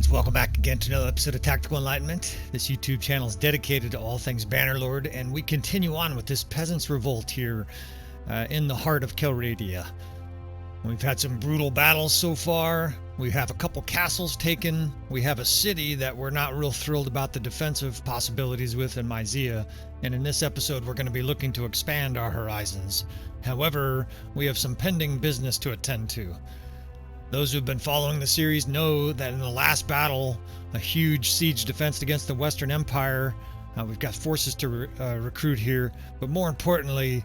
friends, welcome back again to another episode of Tactical Enlightenment. This YouTube channel is dedicated to all things Bannerlord, and we continue on with this Peasants' Revolt here in the heart of Calradia. We've had some brutal battles so far. We have a couple castles taken. We have a city that we're not real thrilled about the defensive possibilities with in Myzea, and in this episode we're going to be looking to expand our horizons. However, we have some pending business to attend to. Those who've been following the series know that in the last battle, a huge siege defense against the Western Empire, we've got forces to recruit here, but more importantly,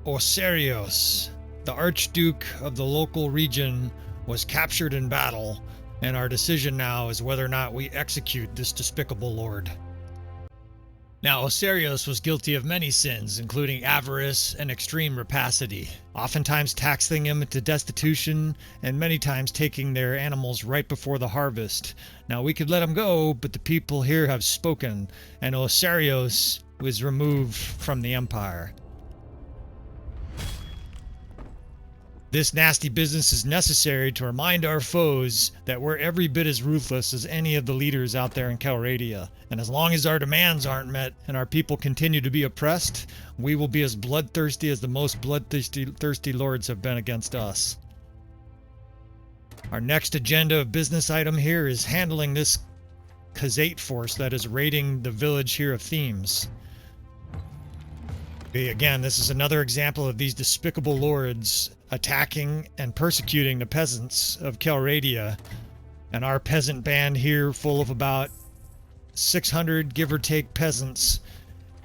Oserios, the Archduke of the local region, was captured in battle, and our decision now is whether or not we execute this despicable lord. Now, Oserios was guilty of many sins, including avarice and extreme rapacity, oftentimes taxing him into destitution and many times taking their animals right before the harvest. Now, we could let him go, but the people here have spoken, and Oserios was removed from the empire. This nasty business is necessary to remind our foes that we're every bit as ruthless as any of the leaders out there in Calradia. And as long as our demands aren't met and our people continue to be oppressed, we will be as bloodthirsty as the most bloodthirsty lords have been against us. Our next agenda of business item here is handling this Khuzait force that is raiding the village here of Themes. Again, this is another example of these despicable lords attacking and persecuting the peasants of Calradia, and our peasant band here, full of about 600 give or take peasants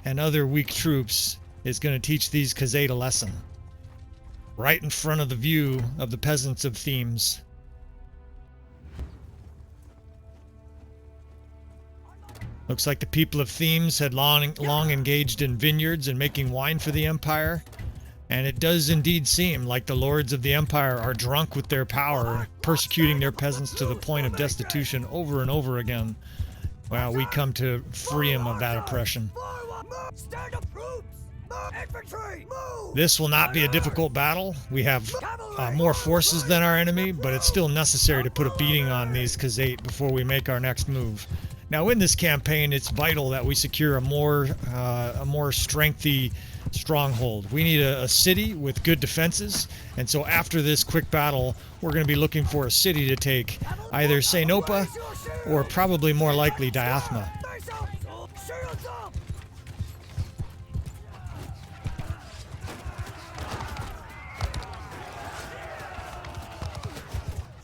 and other weak troops, is going to teach these Khuzait a lesson right in front of the view of the peasants of Themes. Looks like the people of Themes had long engaged in vineyards and making wine for the Empire, and it does indeed seem like the lords of the Empire are drunk with their power, persecuting their peasants to the point of destitution over and over again. Well, we come to free them of that oppression. This will not be a difficult battle. We have more forces than our enemy, but it's still necessary to put a beating on these Khuzait before we make our next move. Now, in this campaign, it's vital that we secure a more strengthy stronghold. We need a city with good defenses, and so after this quick battle, we're going to be looking for a city to take, either Sinopa or probably more likely Diathma.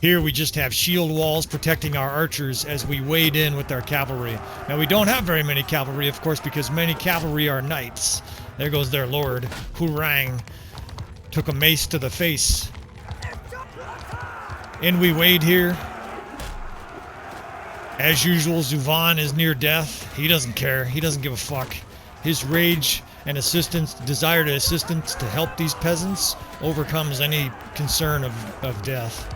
Here we just have shield walls protecting our archers as we wade in with our cavalry. Now, we don't have very many cavalry, of course, because many cavalry are knights. There goes their lord, Hurang. Took a mace to the face. In we wade here. As usual, Zuvan is near death. He doesn't care. He doesn't give a fuck. His rage and desire to assistance to help these peasants overcomes any concern of death.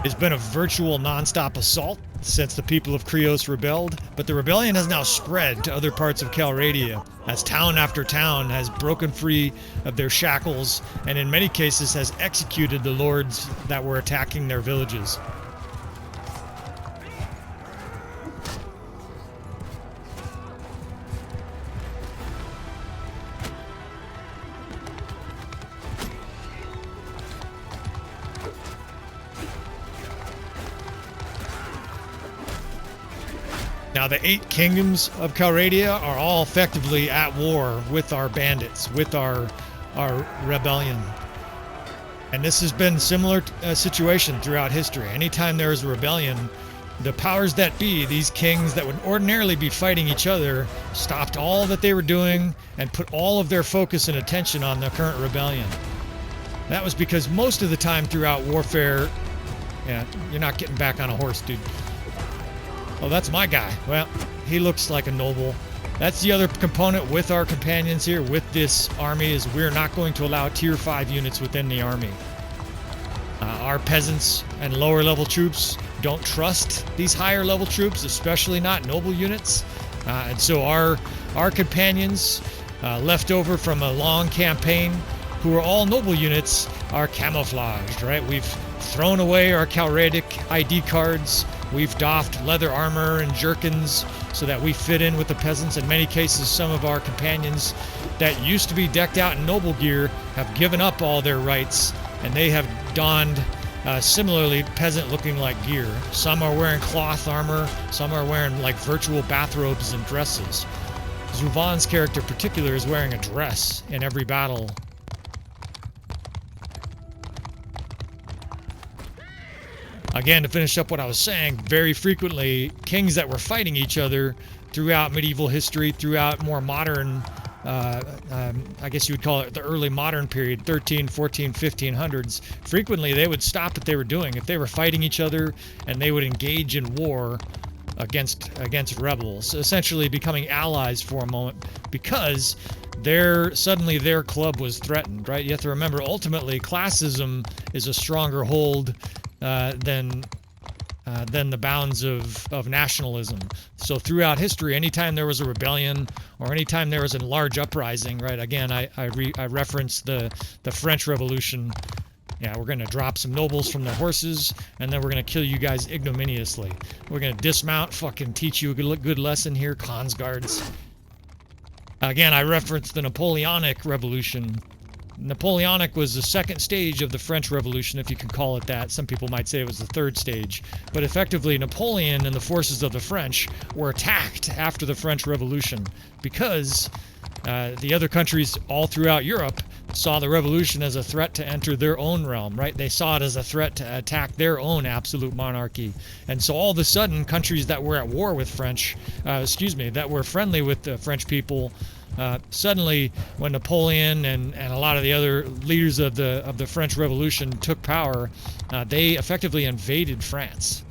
It's been a virtual non-stop assault since the people of Krios rebelled, but the rebellion has now spread to other parts of Calradia, as town after town has broken free of their shackles and in many cases has executed the lords that were attacking their villages. Now, the 8 kingdoms of Calradia are all effectively at war with our bandits, with our rebellion. And this has been a similar situation throughout history. Anytime there is a rebellion, the powers that be, these kings that would ordinarily be fighting each other, stopped all that they were doing and put all of their focus and attention on the current rebellion. That was because most of the time throughout warfare, yeah, you're not getting back on a horse, dude. Oh, that's my guy. Well, he looks like a noble. That's the other component with our companions here, with this army, is we're not going to allow tier 5 units within the army. Our peasants and lower level troops don't trust these higher level troops, especially not noble units. And so our companions, left over from a long campaign, who are all noble units, are camouflaged, right? We've thrown away our Calradic ID cards. We've doffed leather armor and jerkins so that we fit in with the peasants. In many cases, some of our companions that used to be decked out in noble gear have given up all their rights, and they have donned similarly peasant-looking like gear. Some are wearing cloth armor, some are wearing like virtual bathrobes and dresses. Zuvan's character in particular is wearing a dress in every battle. Again, to finish up what I was saying, very frequently, kings that were fighting each other throughout medieval history, throughout more modern, I guess you would call it the early modern period, 13, 14, 1500s, frequently they would stop what they were doing. If they were fighting each other, and they would engage in war against rebels, essentially becoming allies for a moment, because suddenly their club was threatened, right? You have to remember, ultimately, classism is a stronger hold than the bounds of nationalism. So throughout history, anytime there was a rebellion or anytime there was a large uprising, right? Again, I referenced the French Revolution. Yeah, we're going to drop some nobles from their horses, and then we're going to kill you guys ignominiously. We're going to dismount, fucking teach you a good lesson here, cons guards. Again, I referenced the Napoleonic Revolution. Napoleonic was the second stage of the French Revolution, if you can call it that. Some people might say it was the third stage. But effectively, Napoleon and the forces of the French were attacked after the French Revolution because the other countries all throughout Europe saw the revolution as a threat to enter their own realm, right? They saw it as a threat to attack their own absolute monarchy. And so all of a sudden, countries that were at war with that were friendly with the French people, suddenly, when Napoleon and a lot of the other leaders of the French Revolution took power, they effectively invaded France.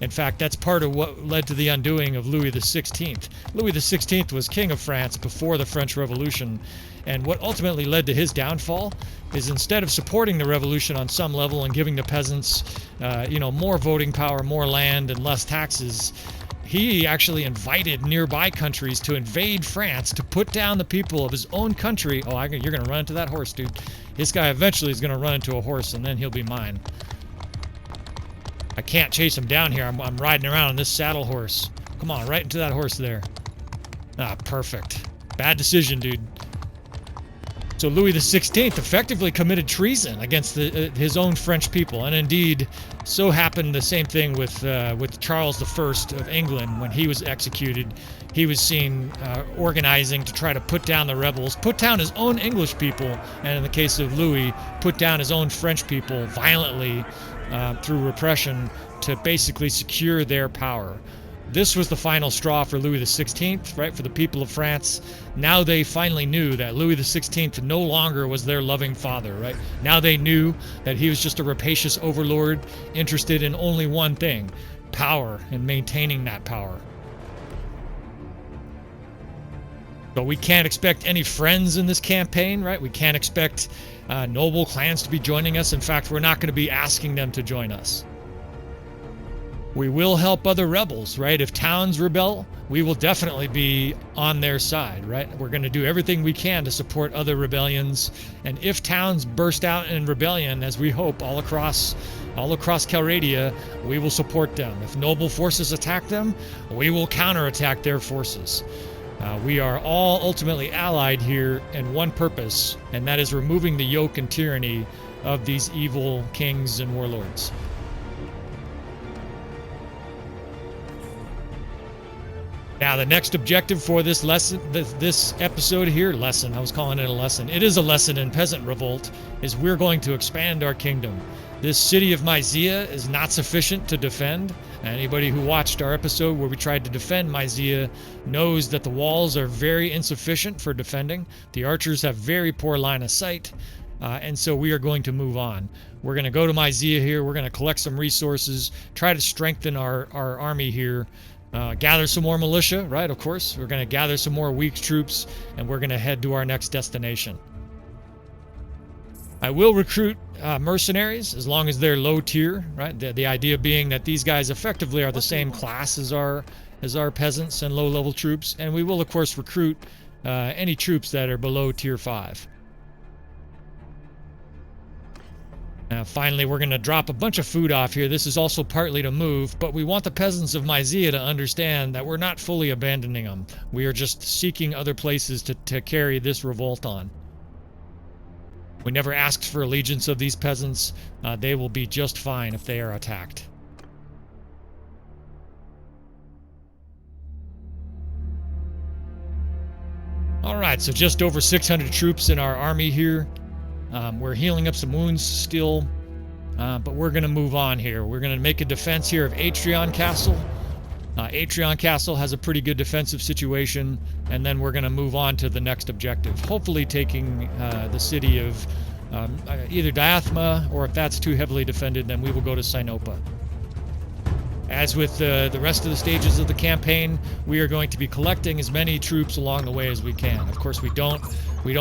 In fact, that's part of what led to the undoing of Louis XVI. Louis XVI was king of France before the French Revolution, and what ultimately led to his downfall is, instead of supporting the revolution on some level and giving the peasants, more voting power, more land, and less taxes, he actually invited nearby countries to invade France to put down the people of his own country. Oh, you're going to run into that horse, dude. This guy eventually is going to run into a horse, and then he'll be mine. I can't chase him down here. I'm riding around on this saddle horse. Come on, right into that horse there. Ah, perfect. Bad decision, dude. So Louis XVI effectively committed treason against his own French people, and indeed, so happened the same thing with Charles I of England. When he was executed, he was seen organizing to try to put down the rebels, put down his own English people, and in the case of Louis, put down his own French people violently through repression to basically secure their power. This was the final straw for Louis XVI, right, for the people of France. Now they finally knew that Louis XVI no longer was their loving father, right? Now they knew that he was just a rapacious overlord interested in only one thing, power, and maintaining that power. So we can't expect any friends in this campaign, right? We can't expect noble clans to be joining us. In fact, we're not going to be asking them to join us. We will help other rebels, right? If towns rebel, we will definitely be on their side, right? We're going to do everything we can to support other rebellions. And if towns burst out in rebellion, as we hope all across Calradia, we will support them. If noble forces attack them, we will counterattack their forces. We are all ultimately allied here in one purpose, and that is removing the yoke and tyranny of these evil kings and warlords. Now, the next objective for this lesson, this episode here, I was calling it a lesson. It is a lesson in Peasant Revolt, is we're going to expand our kingdom. This city of Mysia is not sufficient to defend. Anybody who watched our episode where we tried to defend Mysia knows that the walls are very insufficient for defending. The archers have very poor line of sight, and so we are going to move on. We're going to go to Mysia here. We're going to collect some resources, try to strengthen our army here. Gather some more militia, right? Of course, we're going to gather some more weak troops, and we're going to head to our next destination. I will recruit mercenaries as long as they're low tier, right? The idea being that these guys effectively are the same class as our peasants and low-level troops, and we will, of course, recruit any troops that are below tier 5. Finally, we're going to drop a bunch of food off here. This is also partly to move, but we want the peasants of Mysia to understand that we're not fully abandoning them. We are just seeking other places to carry this revolt on. We never asked for allegiance of these peasants. They will be just fine if they are attacked. Alright, so just over 600 troops in our army here. We're healing up some wounds still, but we're going to move on here. We're going to make a defense here of Attrition Castle. Attrition Castle has a pretty good defensive situation, and then we're going to move on to the next objective. Hopefully taking the city of either Diathma, or if that's too heavily defended, then we will go to Sinopa. As with the rest of the stages of the campaign, we are going to be collecting as many troops along the way as we can. Of course, we don't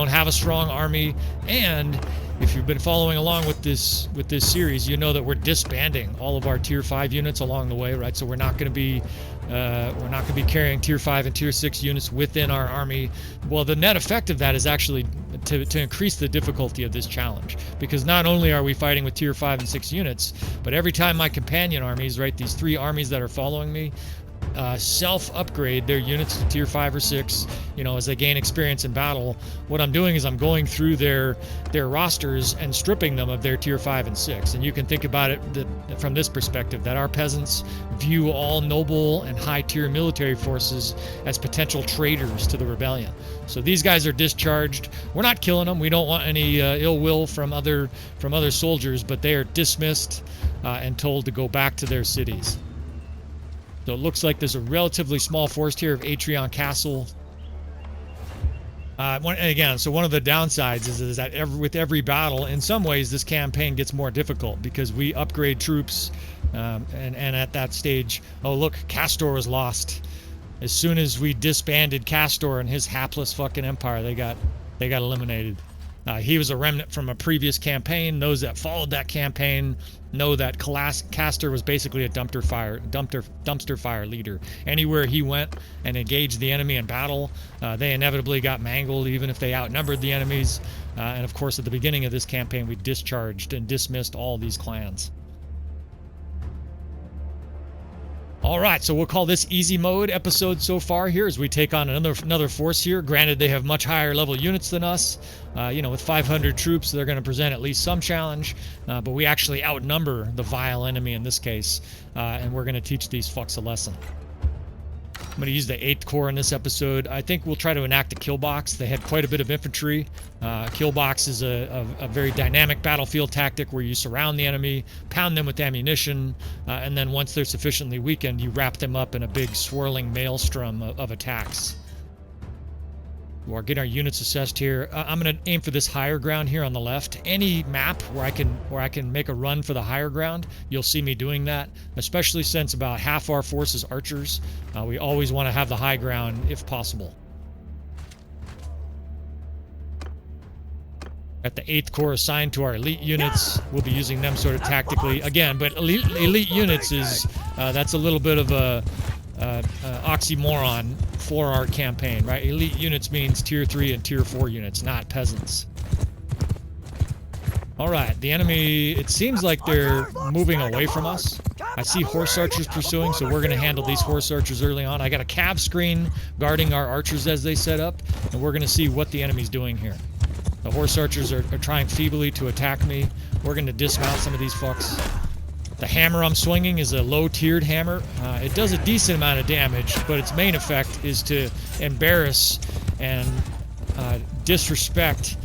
have a strong army, and if you've been following along with this series, you know that we're disbanding all of our tier 5 units along the way, right? So we're not going to be carrying tier 5 and tier 6 units within our army. Well, the net effect of that is actually to increase the difficulty of this challenge, because not only are we fighting with tier 5 and 6 units, but every time my companion armies, right, these 3 armies that are following me, self-upgrade their units to tier 5 or 6, you know, as they gain experience in battle. What I'm doing is I'm going through their rosters and stripping them of their tier 5 and 6. And you can think about it from this perspective, that our peasants view all noble and high-tier military forces as potential traitors to the rebellion. So these guys are discharged. We're not killing them. We don't want any ill will from other soldiers, but they are dismissed and told to go back to their cities. So it looks like there's a relatively small force here of Attrition Castle. Again, so one of the downsides is that with every battle, in some ways, this campaign gets more difficult because we upgrade troops, and at that stage, oh look, Castor was lost. As soon as we disbanded Castor and his hapless fucking empire, they got eliminated. He was a remnant from a previous campaign. Those that followed that campaign know that Castor was basically a dumpster fire leader. Anywhere he went and engaged the enemy in battle, they inevitably got mangled, even if they outnumbered the enemies. And of course, at the beginning of this campaign, we discharged and dismissed all these clans. All right, so we'll call this easy mode episode so far here as we take on another force here. Granted, they have much higher level units than us. You know, with 500 troops, they're going to present at least some challenge. But we actually outnumber the vile enemy in this case. And we're going to teach these fucks a lesson. I'm going to use the 8th Corps in this episode. I think we'll try to enact a killbox. They had quite a bit of infantry. Killbox is a very dynamic battlefield tactic where you surround the enemy, pound them with ammunition, and then once they're sufficiently weakened, you wrap them up in a big swirling maelstrom of attacks. We're getting our units assessed here. I'm going to aim for this higher ground here on the left. Any map where I can make a run for the higher ground, you'll see me doing that, especially since about half our force is archers. We always want to have the high ground if possible. Got the 8th Corps assigned to our elite units. We'll be using them sort of tactically. Again, but elite units is, that's a little bit of a oxymoron for our campaign, right? Elite units means tier 3 and tier 4 units, not peasants. All right, the enemy, it seems like they're moving away from us. I see horse archers pursuing, so we're going to handle these horse archers early on. I got a cav screen guarding our archers as they set up, and we're going to see what the enemy's doing here. The horse archers are trying feebly to attack me. We're going to dismount some of these fucks. The hammer I'm swinging is a low-tiered hammer. It does a decent amount of damage, but its main effect is to embarrass and disrespect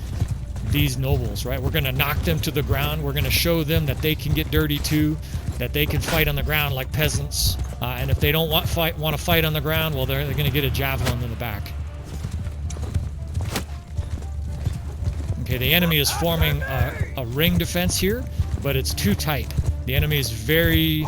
these nobles, right? We're going to knock them to the ground. We're going to show them that they can get dirty too, that they can fight on the ground like peasants. And if they don't want to fight on the ground, well, they're going to get a javelin in the back. Okay, the enemy is forming a ring defense here, but it's too tight. The enemy is very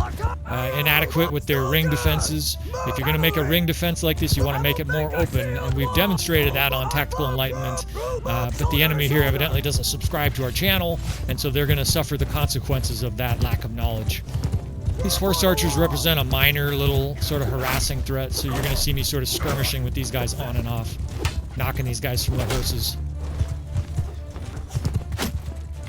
inadequate with their ring defenses. If you're going to make a ring defense like this, you want to make it more open, and we've demonstrated that on Tactical Enlightenment. But the enemy here evidently doesn't subscribe to our channel, and so they're going to suffer the consequences of that lack of knowledge. These horse archers represent a minor little sort of harassing threat, so you're going to see me sort of skirmishing with these guys on and off, knocking these guys from their horses.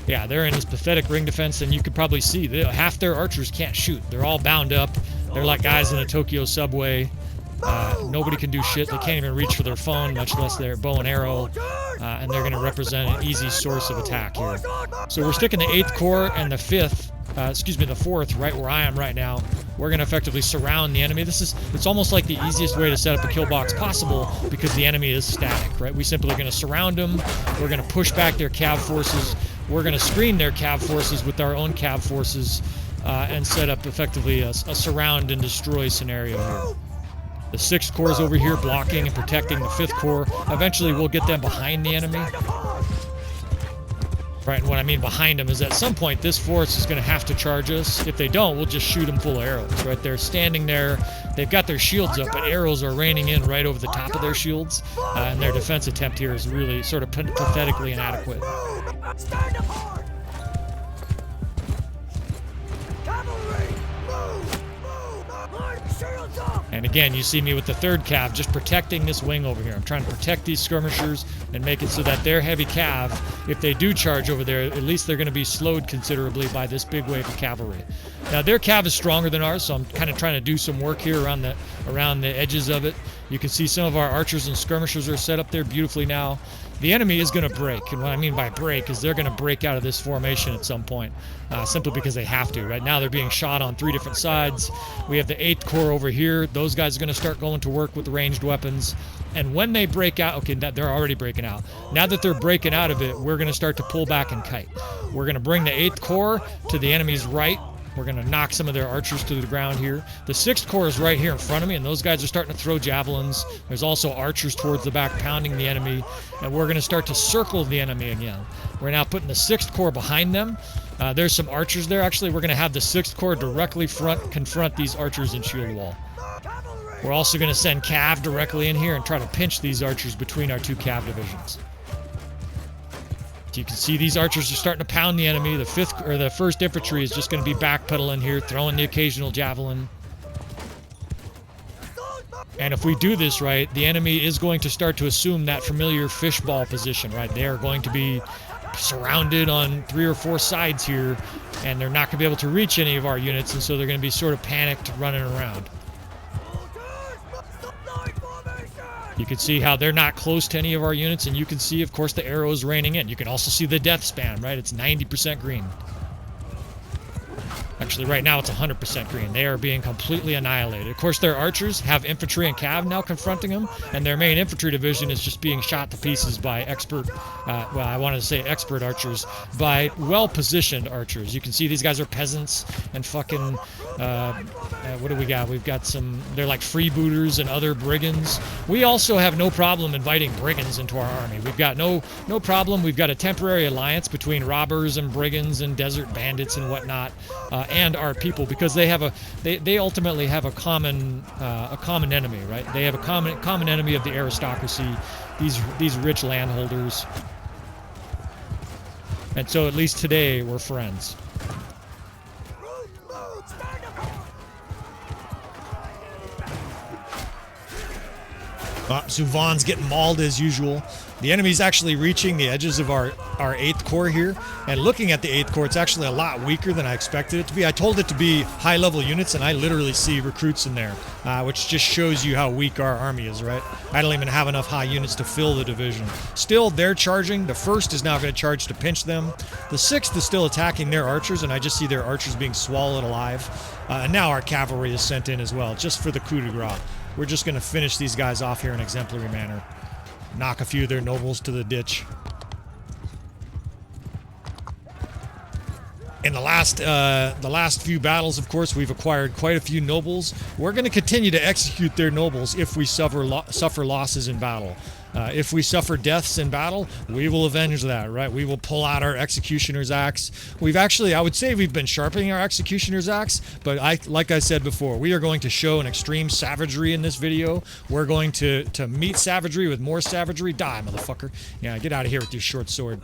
Yeah, they're in this pathetic ring defense, and you can probably see that half their archers can't shoot. They're all bound up. They're like guys in a Tokyo subway. Nobody can do shit. They can't even reach for their phone, much less their bow and arrow. And they're going to represent an easy source of attack here. So we're sticking the 8th Corps and the 5th, the 4th, right where I am right now. We're going to effectively surround the enemy. It's almost like the easiest way to set up a kill box possible because the enemy is static, right? We simply are going to surround them. We're going to push back their cav forces. We're going to screen their cav forces with our own cav forces and set up effectively a surround and destroy scenario here. The 6th Corps is over here blocking and protecting the 5th Corps. Eventually, we'll get them behind the enemy. Right, and what I mean behind them is at some point, this force is going to have to charge us. If they don't, we'll just shoot them full of arrows, right? They're standing there. They've got their shields up, but arrows are raining in right over the top of their shields. And their defense attempt here is really sort of pathetically inadequate. And again, you see me with the 3rd cav just protecting this wing over here. I'm trying to protect these skirmishers and make it so that their heavy cav, if they do charge over there, at least they're going to be slowed considerably by this big wave of cavalry. Now, their cav is stronger than ours, so I'm kind of trying to do some work here around the edges of it. You can see some of our archers and skirmishers are set up there beautifully now. The enemy is going to break, and what I mean by break is they're going to break out of this formation at some point, simply because they have to. Right now they're being shot on 3 different sides. We have the 8th Corps over here. Those guys are going to start going to work with ranged weapons. And when they break out, okay, they're already breaking out. Now that they're breaking out of it, we're going to start to pull back and kite. We're going to bring the 8th Corps to the enemy's right. We're going to knock some of their archers to the ground here. The 6th Corps is right here in front of me, and those guys are starting to throw javelins. There's also archers towards the back pounding the enemy, and we're going to start to circle the enemy again. We're now putting the 6th Corps behind them. There's some archers there. Actually, we're going to have the 6th Corps directly confront these archers in shield wall. We're also going to send cav directly in here and try to pinch these archers between our 2 cav divisions. You can see these archers are starting to pound the enemy. The 1st Infantry is just going to be backpedaling here, throwing the occasional javelin. And if we do this right, the enemy is going to start to assume that familiar fishball position, right? They are going to be surrounded on 3 or 4 sides here, and they're not going to be able to reach any of our units, and so they're going to be sort of panicked running around. You can see how they're not close to any of our units, and you can see, of course, the arrows raining in. You can also see the death span, right? It's 90% green. Actually, right now it's 100% green. They are being completely annihilated. Of course, their archers have infantry and cav now confronting them, and their main infantry division is just being shot to pieces by expert archers, by well-positioned archers. You can see these guys are peasants and fucking, what do we got? We've got some, they're like freebooters and other brigands. We also have no problem inviting brigands into our army. We've got no problem. We've got a temporary alliance between robbers and brigands and desert bandits and whatnot, and our people, because they ultimately have a common enemy, right? They have a common enemy of the aristocracy, these rich landholders. And so at least today we're friends. Suvan's getting mauled as usual. The enemy's actually reaching the edges of our 8th Corps here, and looking at the 8th Corps, it's actually a lot weaker than I expected it to be. I told it to be high-level units, and I literally see recruits in there, which just shows you how weak our army is, right? I don't even have enough high units to fill the division. Still, they're charging. The 1st is now going to charge to pinch them. The 6th is still attacking their archers, and I just see their archers being swallowed alive. And now our cavalry is sent in as well, just for the coup de grace. We're just going to finish these guys off here in an exemplary manner. Knock a few of their nobles to the ditch. In the last few battles, of course, we've acquired quite a few nobles. We're going to continue to execute their nobles if we suffer losses in battle. If we suffer deaths in battle, we will avenge that, right? We will pull out our executioner's axe. I would say we've been sharpening our executioner's axe, but like I said before, we are going to show an extreme savagery in this video. We're going to meet savagery with more savagery. Die, motherfucker. Yeah, get out of here with your short sword.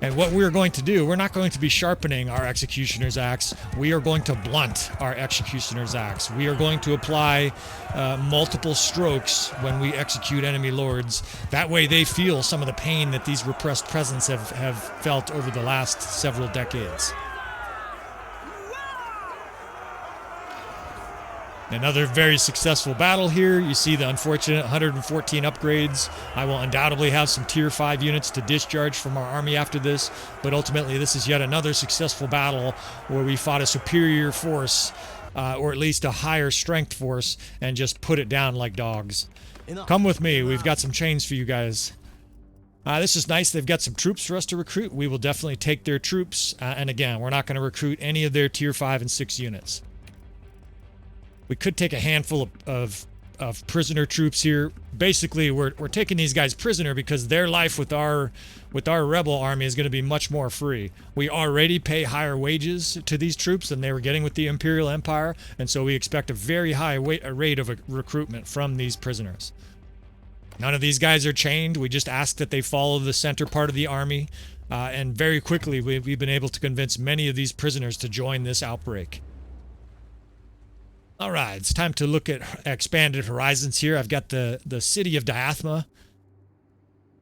And what we're going to do, we're not going to be sharpening our executioner's axe. We are going to blunt our executioner's axe. We are going to apply multiple strokes when we execute enemy lords. That way they feel some of the pain that these repressed peasants have felt over the last several decades. Another very successful battle here. You see the unfortunate 114 upgrades. I will undoubtedly have some tier 5 units to discharge from our army after this, but ultimately this is yet another successful battle where we fought a superior force, or at least a higher strength force, and just put it down like dogs. Come with me. We've got some chains for you guys. This is nice. They've got some troops for us to recruit. We will definitely take their troops. And again, we're not going to recruit any of their tier 5 and 6 units. We could take a handful of prisoner troops here. Basically, we're taking these guys prisoner because their life with our rebel army is going to be much more free. We already pay higher wages to these troops than they were getting with the Imperial Empire, and so we expect a very high rate of recruitment from these prisoners. None of these guys are chained. We just ask that they follow the center part of the army, and very quickly we've been able to convince many of these prisoners to join this outbreak. All right, it's time to look at expanded horizons here. I've got the city of Diathma.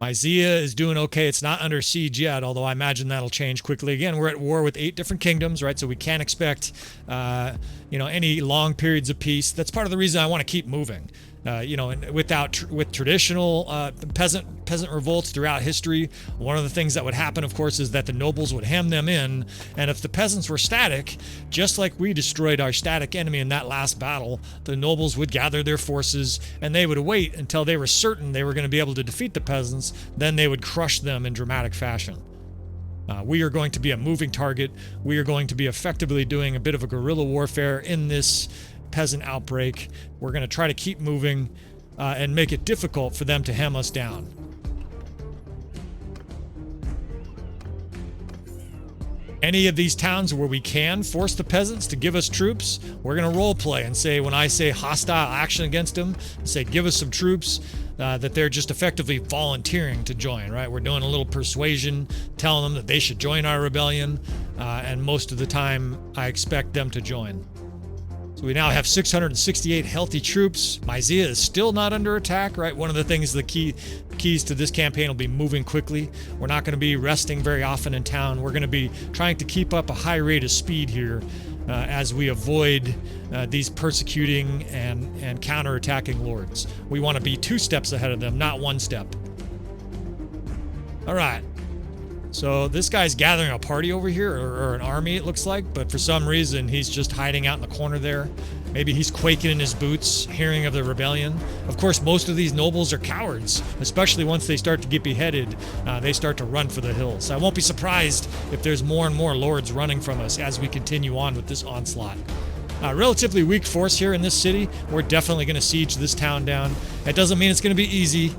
Mysia is doing okay. It's not under siege yet, although I imagine that'll change quickly. Again, we're at war with 8 different kingdoms, right? So we can't expect, any long periods of peace. That's part of the reason I want to keep moving. With traditional peasant revolts throughout history, one of the things that would happen, of course, is that the nobles would hem them in, and if the peasants were static, just like we destroyed our static enemy in that last battle, the nobles would gather their forces and they would wait until they were certain they were going to be able to defeat the peasants, then they would crush them in dramatic fashion. We are going to be a moving target. We are going to be effectively doing a bit of a guerrilla warfare in this peasant outbreak. We're going to try to keep moving and make it difficult for them to hem us down. Any of these towns where we can force the peasants to give us troops, we're going to role play and say, when I say hostile action against them, say give us some troops, that they're just effectively volunteering to join, right? We're doing a little persuasion, telling them that they should join our rebellion, and most of the time I expect them to join. So we now have 668 healthy troops. Mysia is still not under attack, right? One of the things, the keys to this campaign will be moving quickly. We're not going to be resting very often in town. We're going to be trying to keep up a high rate of speed here as we avoid these persecuting and counterattacking lords. We want to be 2 steps ahead of them, not 1 step. All right. So this guy's gathering a party over here, or an army it looks like, but for some reason he's just hiding out in the corner there. Maybe he's quaking in his boots, hearing of the rebellion. Of course, most of these nobles are cowards, especially once they start to get beheaded. They start to run for the hills. I won't be surprised if there's more and more lords running from us as we continue on with this onslaught. Relatively weak force here in this city. We're definitely going to siege this town down. That doesn't mean it's going to be easy.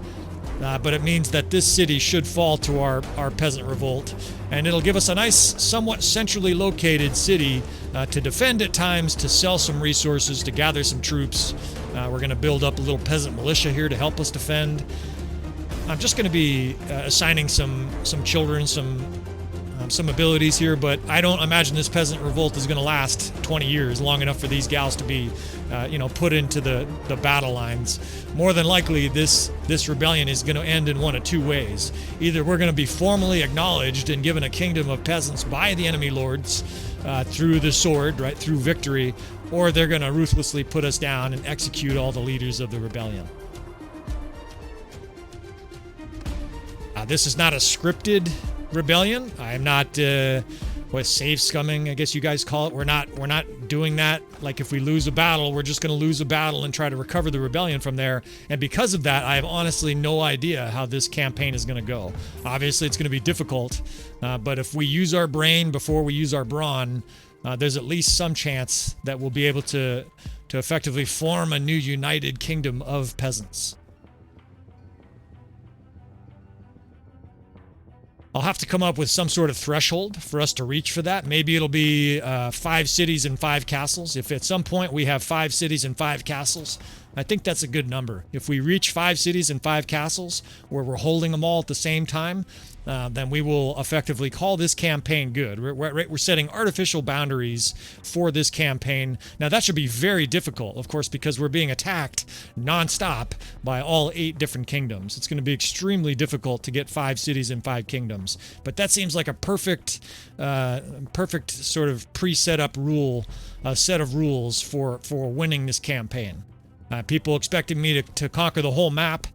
But it means that this city should fall to our peasant revolt, and it'll give us a nice, somewhat centrally located city to defend at times, to sell some resources, to gather some troops. We're going to build up a little peasant militia here to help us defend. I'm just going to be assigning some children some abilities here, but I don't imagine this peasant revolt is going to last 20 years, long enough for these gals to be put into the battle lines. More than likely, this rebellion is going to end in one of 2 ways. Either we're going to be formally acknowledged and given a kingdom of peasants by the enemy lords through the sword, right, through victory, or they're going to ruthlessly put us down and execute all the leaders of the rebellion. This is not a scripted rebellion. I am not save scumming, I guess you guys call it. We're not doing that. Like, if we lose a battle, we're just going to lose a battle and try to recover the rebellion from there. And because of that, I have honestly no idea how this campaign is going to go. Obviously, it's going to be difficult, but if we use our brain before we use our brawn, there's at least some chance that we'll be able to effectively form a new united kingdom of peasants. I'll have to come up with some sort of threshold for us to reach for that. Maybe it'll be 5 cities and 5 castles. If at some point we have 5 cities and 5 castles, I think that's a good number. If we reach 5 cities and 5 castles where we're holding them all at the same time, then we will effectively call this campaign good. We're setting artificial boundaries for this campaign. Now, that should be very difficult, of course, because we're being attacked nonstop by all 8 different kingdoms. It's going to be extremely difficult to get 5 cities and 5 kingdoms. But that seems like a perfect sort of pre-set up set of rules for winning this campaign. People expecting me to conquer the whole map.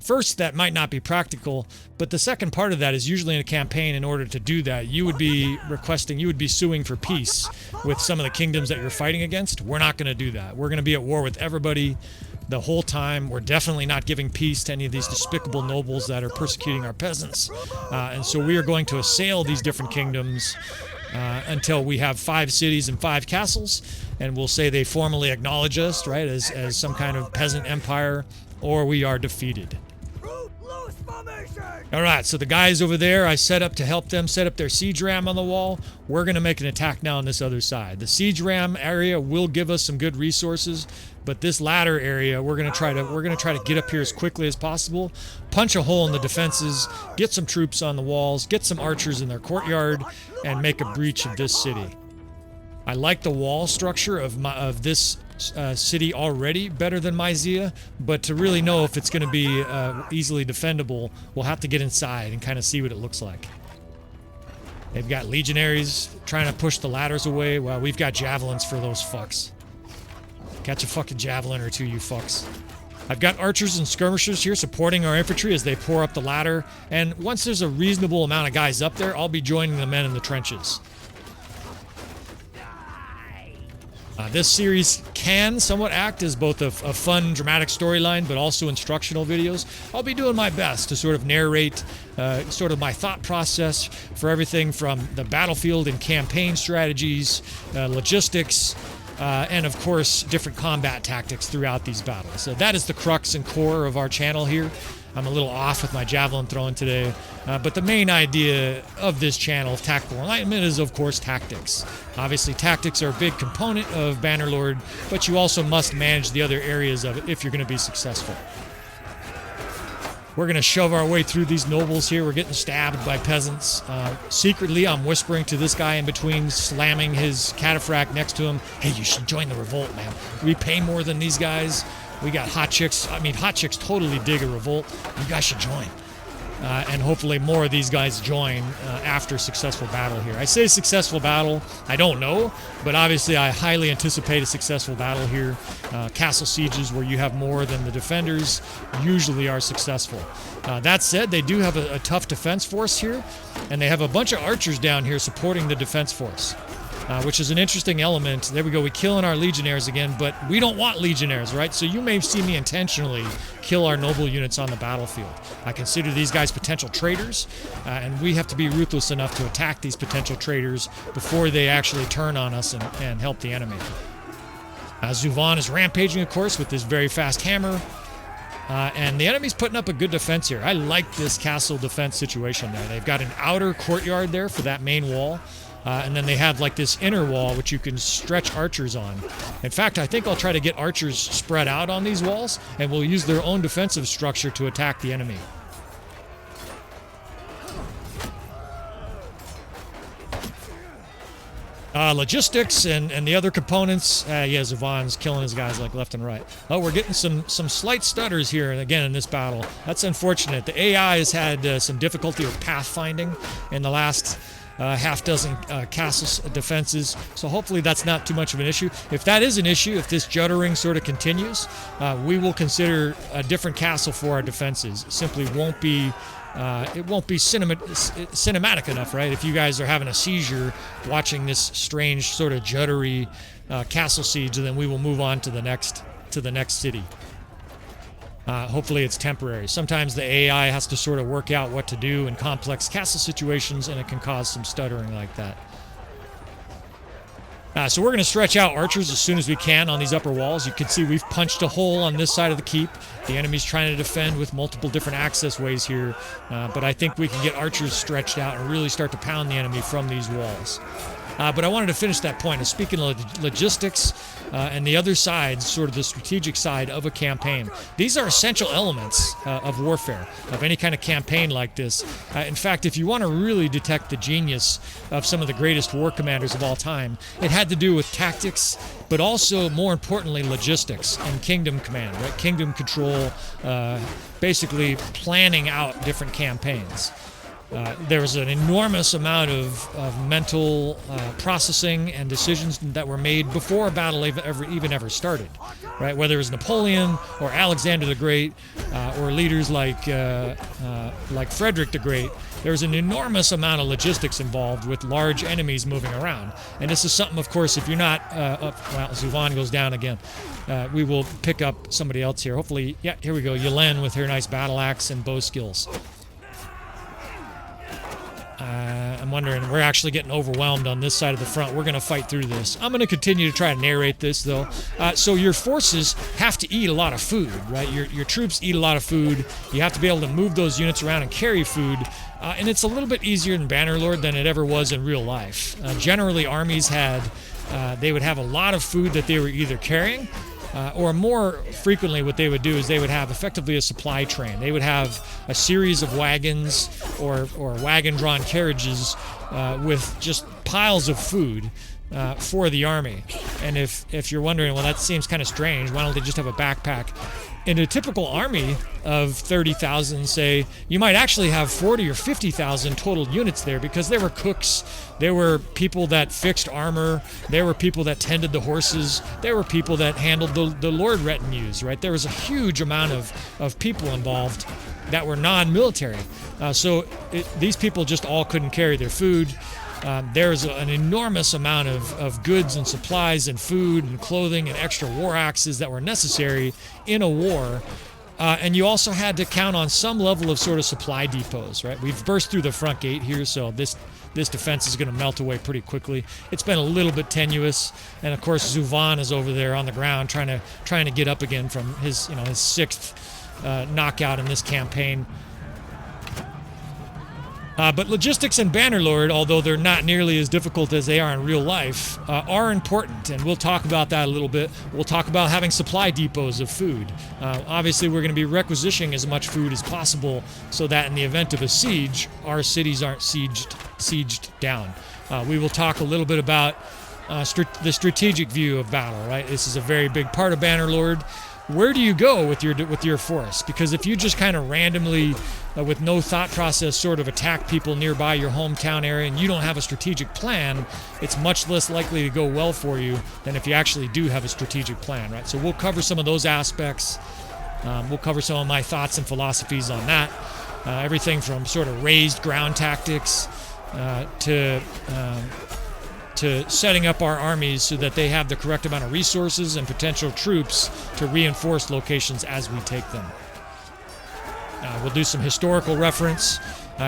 First, that might not be practical, but the second part of that is usually in a campaign, in order to do that, you would be suing for peace with some of the kingdoms that you're fighting against. We're not going to do that. We're going to be at war with everybody the whole time. We're definitely not giving peace to any of these despicable nobles that are persecuting our peasants. And so we are going to assail these different kingdoms until we have 5 cities and 5 castles, and we'll say they formally acknowledge us, right, as some kind of peasant empire, or we are defeated. All right, so the guys over there, I set up to help them set up their siege ram on the wall. We're going to make an attack now on this other side. The siege ram area will give us some good resources, but this latter area, we're going to try to get up here as quickly as possible, punch a hole in the defenses, get some troops on the walls, get some archers in their courtyard, and make a breach of this city. I like the wall structure of this city already better than Myzia, but to really know if it's going to be easily defendable, we'll have to get inside and kind of see what it looks like. They've got legionaries trying to push the ladders away. Well, we've got javelins for those fucks. Catch a fucking javelin or two, you fucks. I've got archers and skirmishers here supporting our infantry as they pour up the ladder, and once there's a reasonable amount of guys up there, I'll be joining the men in the trenches. This series can somewhat act as both a fun, dramatic storyline, but also instructional videos. I'll be doing my best to sort of narrate sort of my thought process for everything from the battlefield and campaign strategies, logistics, and of course, different combat tactics throughout these battles. So that is the crux and core of our channel here. I'm a little off with my javelin throwing today, but the main idea of this channel of Tactical Enlightenment is, of course, tactics. Obviously, tactics are a big component of Bannerlord, but you also must manage the other areas of it if you're going to be successful. We're going to shove our way through these nobles here. We're getting stabbed by peasants. Secretly, I'm whispering to this guy in between, slamming his cataphract next to him. Hey, you should join the revolt, man. We pay more than these guys. We got hot chicks. I mean, hot chicks totally dig a revolt. You guys should join. And hopefully more of these guys join after successful battle here. I say successful battle. I don't know, but obviously I highly anticipate a successful battle here. Castle sieges where you have more than the defenders usually are successful. That said, they do have a tough defense force here, and they have a bunch of archers down here supporting the defense force. Which is an interesting element. There we go, we killing our legionnaires again, but we don't want legionnaires, right? So you may see me intentionally kill our noble units on the battlefield. I consider these guys potential traitors, and we have to be ruthless enough to attack these potential traitors before they actually turn on us and help the enemy. Zuvan is rampaging, of course, with this very fast hammer. And the enemy's putting up a good defense here. I like this castle defense situation there. They've got an outer courtyard there for that main wall. And then they have like this inner wall which you can stretch archers on. In fact, I think I'll try to get archers spread out on these walls, and we'll use their own defensive structure to attack the enemy. Logistics and the other components. Yeah, Zuvan's killing his guys like left and right. Oh, we're getting some slight stutters here again in this battle. That's unfortunate. The AI has had some difficulty with pathfinding in the last half dozen castle defenses, so hopefully that's not too much of an issue. If that is an issue, if this juddering sort of continues, we will consider a different castle for our defenses. It simply won't be cinematic enough, right? If you guys are having a seizure watching this strange sort of juddery castle siege, then we will move on to the next city. Hopefully it's temporary. Sometimes the AI has to sort of work out what to do in complex castle situations, and it can cause some stuttering like that. So we're going to stretch out archers as soon as we can on these upper walls. You can see we've punched a hole on this side of the keep, The enemy's trying to defend with multiple different access ways here, but I think we can get archers stretched out and really start to pound the enemy from these walls. But I wanted to finish that point. And speaking of logistics and the other side, sort of the strategic side of a campaign, these are essential elements of warfare, of any kind of campaign like this. In fact, if you want to really detect the genius of some of the greatest war commanders of all time, it had to do with tactics, but also, more importantly, logistics and kingdom command, right? Kingdom control, basically planning out different campaigns. There was an enormous amount of mental processing and decisions that were made before a battle even ever started, right? Whether it was Napoleon or Alexander the Great or leaders like Frederick the Great, there was an enormous amount of logistics involved with large enemies moving around. And this is something, of course, if you're not well, Zuvan goes down again. We will pick up somebody else here. Hopefully, yeah, here we go. Yelen with her nice battle axe and bow skills. I'm wondering, we're actually getting overwhelmed on this side of the front. We're going to fight through this. I'm going to continue to try to narrate this, though. So your forces have to eat a lot of food, right? Your troops eat a lot of food. You have to be able to move those units around and carry food. And it's a little bit easier in Bannerlord than it ever was in real life. Generally, armies they would have a lot of food that they were either carrying, or more frequently what they would do is they would have effectively a supply train. They would have a series of wagons or wagon-drawn carriages with just piles of food for the army. And if you're wondering, well, that seems kind of strange, why don't they just have a backpack? In a typical army of 30,000, say, you might actually have 40 or 50,000 total units there, because there were cooks, there were people that fixed armor, there were people that tended the horses, there were people that handled the lord retinues, right? There was a huge amount of people involved that were non-military. So these people just all couldn't carry their food. There's an enormous amount of goods and supplies and food and clothing and extra war axes that were necessary in a war. And you also had to count on some level of sort of supply depots, right? We've burst through the front gate here, so this defense is going to melt away pretty quickly. It's been a little bit tenuous, and of course Zuvan is over there on the ground trying to get up again from his sixth knockout in this campaign. But logistics in Bannerlord, although they're not nearly as difficult as they are in real life, are important, and we'll talk about that a little bit. We'll talk about having supply depots of food. Obviously, we're going to be requisitioning as much food as possible so that in the event of a siege, our cities aren't sieged down. We will talk a little bit about the strategic view of battle, right? This is a very big part of Bannerlord. Where do you go with your force? Because if you just kind of randomly, with no thought process, sort of attack people nearby your hometown area and you don't have a strategic plan, it's much less likely to go well for you than if you actually do have a strategic plan, right? So we'll cover some of those aspects. We'll cover some of my thoughts and philosophies on that. Everything from sort of raised ground tactics to setting up our armies so that they have the correct amount of resources and potential troops to reinforce locations as we take them. We'll do some historical reference.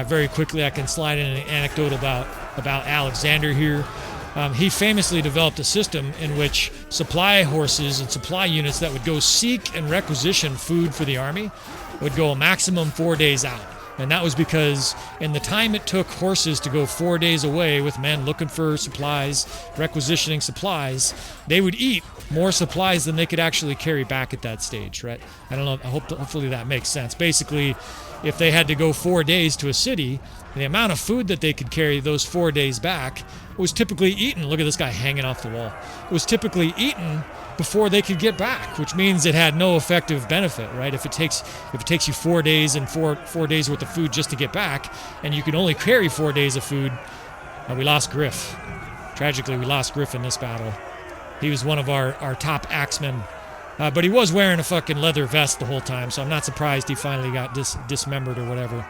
Very quickly, I can slide in an anecdote about Alexander here. He famously developed a system in which supply horses and supply units that would go seek and requisition food for the army would go a maximum 4 days out. And that was because in the time it took horses to go 4 days away with men looking for supplies, requisitioning supplies, they would eat more supplies than they could actually carry back at that stage, right? I don't know, hopefully that makes sense. Basically, if they had to go 4 days to a city, the amount of food that they could carry those 4 days back was typically eaten. Look at this guy hanging off the wall. It was typically eaten before they could get back, which means it had no effective benefit, right? If it takes you 4 days and four days worth of food just to get back, and you can only carry 4 days of food, we lost Griff. Tragically, we lost Griff in this battle. He was one of our top axemen, but he was wearing a fucking leather vest the whole time, so I'm not surprised he finally got dismembered or whatever.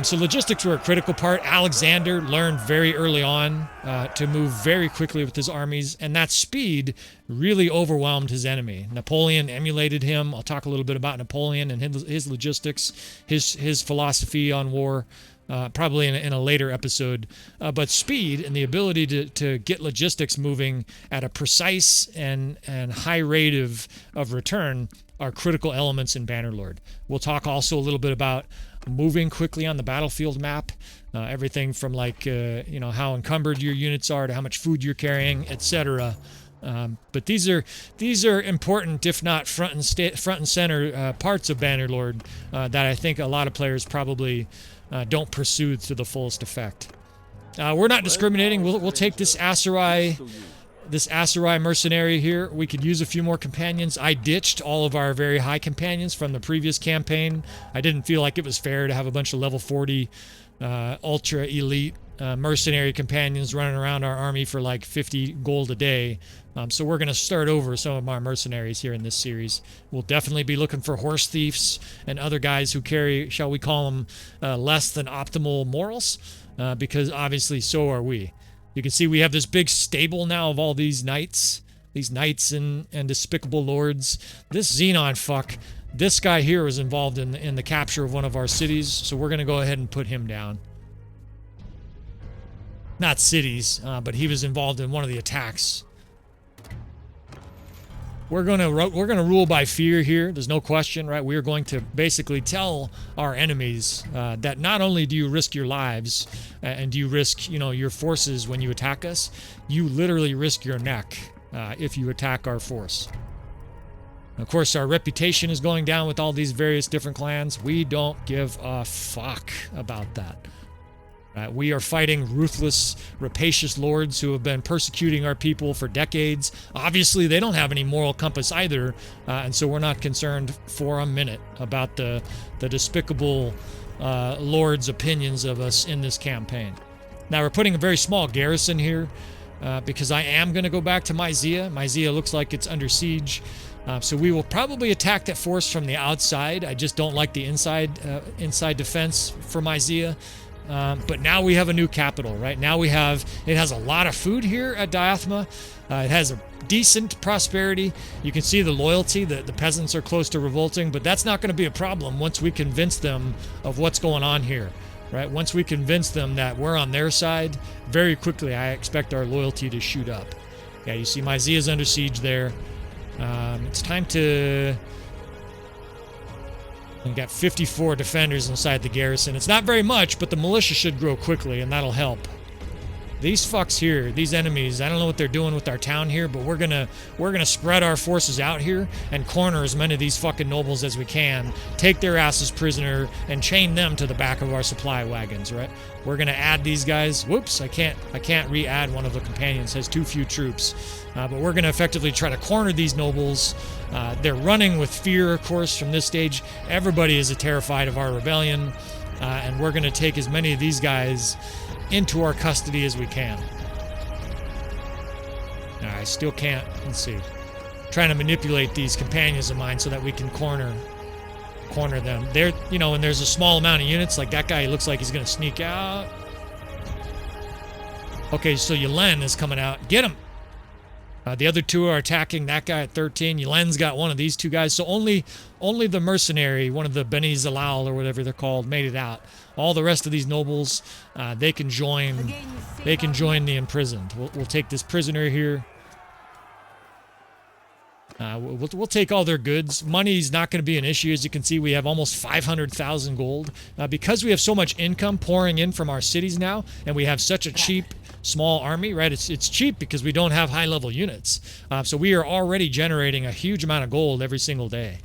So logistics were a critical part. Alexander learned very early on to move very quickly with his armies, and that speed really overwhelmed his enemy. Napoleon emulated him. I'll talk a little bit about Napoleon and his logistics, his philosophy on war. probably in a later episode. But speed and the ability to get logistics moving at a precise and high rate of return are critical elements in Bannerlord. We'll talk also a little bit about moving quickly on the battlefield map, everything from like how encumbered your units are to how much food you're carrying, etc. But these are important, if not front and center parts of Bannerlord that I think a lot of players probably don't pursue to the fullest effect. We're not discriminating. We'll take this Aserai mercenary here. We could use a few more companions. I ditched all of our very high companions from the previous campaign. I didn't feel like it was fair to have a bunch of level 40 ultra elite mercenary companions running around our army for like 50 gold a day. So we're going to start over some of our mercenaries here in this series. We'll definitely be looking for horse thieves and other guys who carry, shall we call them, less than optimal morals, because obviously so are we. You can see we have this big stable now of all these knights and despicable lords. This Xenon fuck, this guy here was involved in the capture of one of our cities, so we're going to go ahead and put him down. Not cities, but he was involved in one of the attacks. We're gonna rule by fear here. There's no question, right? We're going to basically tell our enemies that not only do you risk your lives and do you risk, your forces when you attack us, you literally risk your neck if you attack our force. Of course, our reputation is going down with all these various different clans. We don't give a fuck about that. We are fighting ruthless, rapacious lords who have been persecuting our people for decades. Obviously, they don't have any moral compass either, and so we're not concerned for a minute about the despicable lords' opinions of us in this campaign. Now, we're putting a very small garrison here because I am going to go back to Myzia. Myzia looks like it's under siege. So we will probably attack that force from the outside. I just don't like the inside defense for Myzia. But now we have a new capital, right? Now it has a lot of food here at Diathma. It has a decent prosperity. You can see the loyalty. The peasants are close to revolting, but that's not going to be a problem once we convince them of what's going on here, right? Once we convince them that we're on their side, very quickly I expect our loyalty to shoot up. Yeah, you see Myzia's under siege there. It's time to... We've got 54 defenders inside the garrison. It's not very much, but the militia should grow quickly, and that'll help. These fucks here, these enemies, I don't know what they're doing with our town here, but we're gonna spread our forces out here and corner as many of these fucking nobles as we can, take their asses prisoner, and chain them to the back of our supply wagons, right? We're gonna add these guys. Whoops, I can't re-add one of the companions, has too few troops. But we're gonna effectively try to corner these nobles. They're running with fear, of course, from this stage. Everybody is terrified of our rebellion, and we're gonna take as many of these guys into our custody as we can. I still can't, let's see, trying to manipulate these companions of mine so that we can corner them. They're, when there's a small amount of units, like that guy looks like he's gonna sneak out. Okay, so Yelen is coming out. Get him! The other two are attacking that guy at 13. Yelen's got one of these two guys. So only the mercenary, one of the Beni Zalal or whatever they're called, made it out. All the rest of these nobles, they can join the imprisoned. We'll take this prisoner here. We'll take all their goods. Money's not going to be an issue. As you can see, we have almost 500,000 gold. Because we have so much income pouring in from our cities now, and we have such a cheap, small army, right? It's cheap because we don't have high-level units. So we are already generating a huge amount of gold every single day.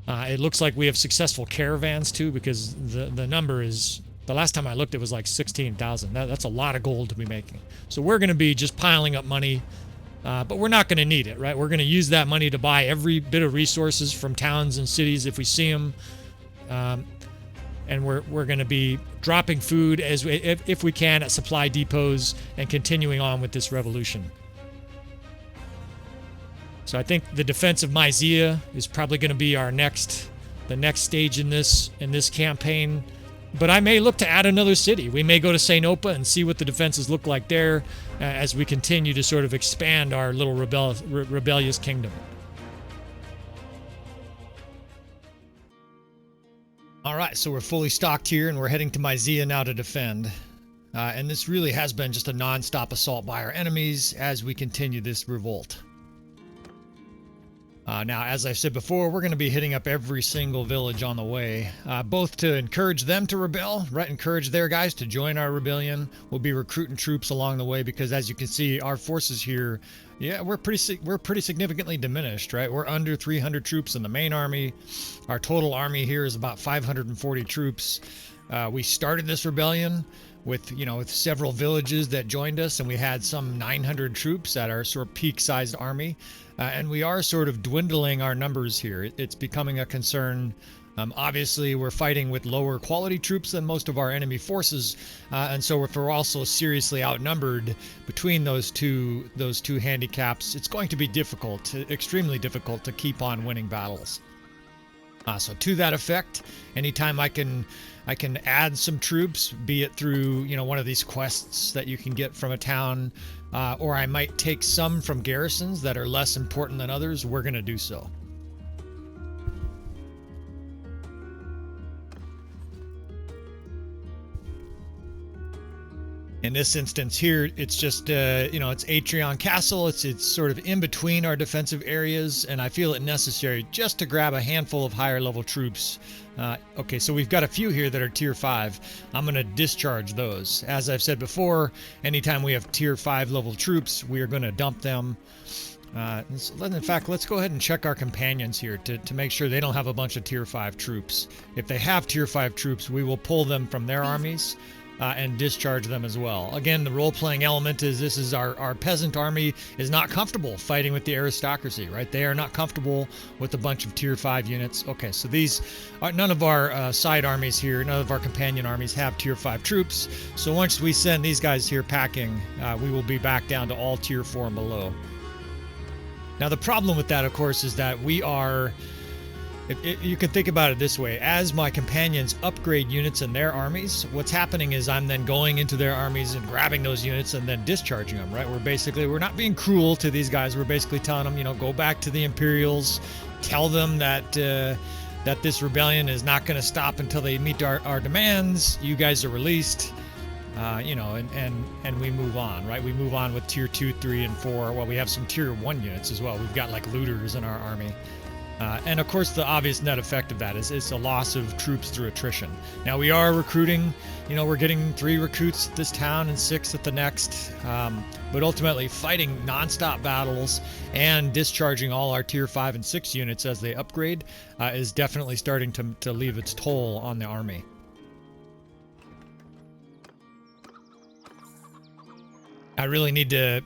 It looks like we have successful caravans, too, because the number is... The last time I looked, it was like 16,000. That's a lot of gold to be making. So we're going to be just piling up money, but we're not going to need it, right? We're going to use that money to buy every bit of resources from towns and cities if we see them. And we're going to be dropping food if we can at supply depots and continuing on with this revolution. So I think the defense of Myzia is probably going to be the next stage in this campaign. But I may look to add another city. We may go to Sainopa and see what the defenses look like there as we continue to sort of expand our little rebellious kingdom. All right, so we're fully stocked here, and we're heading to Myzia now to defend. And this really has been just a non-stop assault by our enemies as we continue this revolt. Now, as I said before, we're going to be hitting up every single village on the way, both to encourage them to rebel, right? Encourage their guys to join our rebellion. We'll be recruiting troops along the way because, as you can see, our forces here, yeah, we're pretty significantly diminished, right? We're under 300 troops in the main army. Our total army here is about 540 troops. We started this rebellion with several villages that joined us, and we had some 900 troops at our sort of peak-sized army. And we are sort of dwindling our numbers here. It's becoming a concern. Obviously, we're fighting with lower quality troops than most of our enemy forces, and so if we're also seriously outnumbered between those two handicaps, it's going to be difficult, extremely difficult, to keep on winning battles. So to that effect, anytime I can add some troops, be it through one of these quests that you can get from a town, or I might take some from garrisons that are less important than others, we're going to do so. In this instance here, it's just, it's Atrion Castle. It's sort of in between our defensive areas, and I feel it necessary just to grab a handful of higher level troops. Okay, so we've got a few here that are tier 5. I'm going to discharge those. As I've said before, anytime we have tier 5 level troops, we are going to dump them. In fact, let's go ahead and check our companions here to make sure they don't have a bunch of tier 5 troops. If they have tier 5 troops, we will pull them from their armies. And discharge them as well. Again, the role-playing element is this is our peasant army is not comfortable fighting with the aristocracy, right? They are not comfortable with a bunch of tier 5 units. Okay, so these are none of our side armies here, none of our companion armies have tier 5 troops. So once we send these guys here packing, we will be back down to all tier 4 and below. Now the problem with that, of course, is that we are... You can think about it this way. As my companions upgrade units in their armies, what's happening is I'm then going into their armies and grabbing those units and then discharging them, right? We're not being cruel to these guys. We're basically telling them, go back to the Imperials, tell them that this rebellion is not going to stop until they meet our demands. You guys are released, and we move on, right? We move on with tier 2, 3, and 4. Well, we have some tier 1 units as well. We've got like looters in our army. And of course, the obvious net effect of that is a loss of troops through attrition. Now we are recruiting, we're getting 3 recruits at this town and 6 at the next. But ultimately, fighting nonstop battles and discharging all our tier 5 and 6 units as they upgrade is definitely starting to leave its toll on the army. I really need to